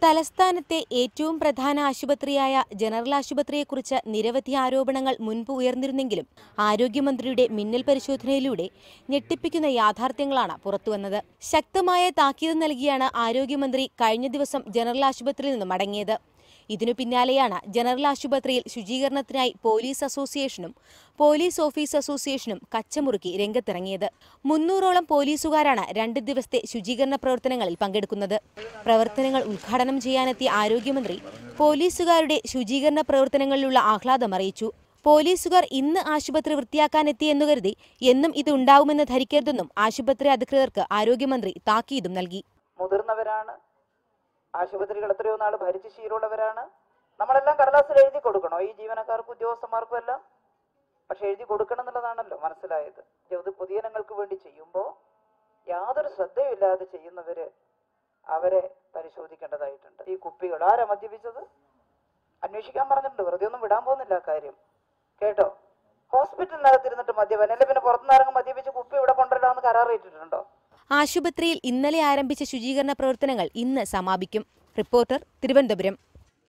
തലസ്ഥാനത്തെ ഏറ്റവും പ്രധാന ആശുപത്രിയായ ജനറൽ ആശുപത്രിയെക്കുറിച്ച് നിരവധി ആരോപണങ്ങൾ മുൻപ് ഉയർന്നിരുന്നെങ്കിലും ആരോഗ്യമന്ത്രിയുടെ മിന്നൽ പരിശോധനയിലൂടെ ഞെട്ടിപ്പിക്കുന്ന യാഥാർത്ഥ്യങ്ങളാണ് പുറത്തുവന്നത്. ശക്തമായ താക്കീത് നൽകിയാണ് ആരോഗ്യമന്ത്രി കഴിഞ്ഞ ദിവസം ജനറൽ ആശുപത്രിയിൽ നിന്ന് മടങ്ങിയത്. ഇതിനു പിന്നാലെയാണ് ജനറൽ ആശുപത്രിയിൽ ശുചീകരണത്തിനായി പോലീസ് അസോസിയേഷനും പോലീസ് ഓഫീസ് അസോസിയേഷനും കച്ചമുറുക്കി രംഗത്തിറങ്ങിയത്. 300ഓളം പോലീസുകാരാണ് 2 ദിവസത്തെ ശുചീകരണ പ്രവർത്തനങ്ങളിൽ പങ്കെടുക്കുന്നത്. പ്രവർത്തനങ്ങൾ ഉദ്ഘാടനം ചെയ്യാനെത്തിയ ആരോഗ്യമന്ത്രി പോലീസുകാരുടെ ശുചീകരണ പ്രവർത്തനങ്ങളിലുള്ള ആഹ്ലാദം അറിയിച്ചു. പോലീസുകാർ ഇന്ന് ആശുപത്രി വൃത്തിയാക്കാനെത്തിയെന്നു കരുതി എന്നും ഇത് ഉണ്ടാവുമെന്ന് ധരിക്കരുതെന്നും ആശുപത്രി അധികൃതർക്ക് ആരോഗ്യമന്ത്രി താക്കീതും നൽകി. മുതിർന്നവരാണ്, ആശുപത്രികൾ എത്രയോ നാൾ ഭരിച്ച് ശീലമുള്ളവരാണ്. നമ്മളെല്ലാം കടലാസിൽ എഴുതി കൊടുക്കണോ ഈ ജീവനക്കാർക്കും ഉദ്യോഗസ്ഥന്മാർക്കും എല്ലാം? പക്ഷെ എഴുതി കൊടുക്കണം എന്നുള്ളതാണല്ലോ മനസ്സിലായത്. ഇത് പൊതുജനങ്ങൾക്ക് വേണ്ടി ചെയ്യുമ്പോൾ യാതൊരു ശ്രദ്ധയുമില്ലാതെ ചെയ്യുന്നവര് അവരെ പരിശോധിക്കേണ്ടതായിട്ടുണ്ട്. ഈ കുപ്പികൾ ആരാ മദ്യപിച്ചത് അന്വേഷിക്കാൻ പറഞ്ഞിട്ടുണ്ട്. വെറുതെ ഒന്നും വിടാൻ പോകുന്നില്ല കാര്യം കേട്ടോ. ഹോസ്പിറ്റലിനകത്തിരുന്നിട്ട് മദ്യപൻ അല്ലെ പിന്നെ പുറത്തുനിന്നിറങ്ങും മദ്യപിച്ച് കുപ്പി ഇവിടെ കൊണ്ടുവരാമെന്ന് കരാറേറ്റിട്ടുണ്ടോ? ആശുപത്രിയിൽ ഇന്നലെ ആരംഭിച്ച ശുചീകരണ പ്രവർത്തനങ്ങൾ ഇന്ന് സമാപിക്കും. റിപ്പോർട്ടർ, തിരുവനന്തപുരം.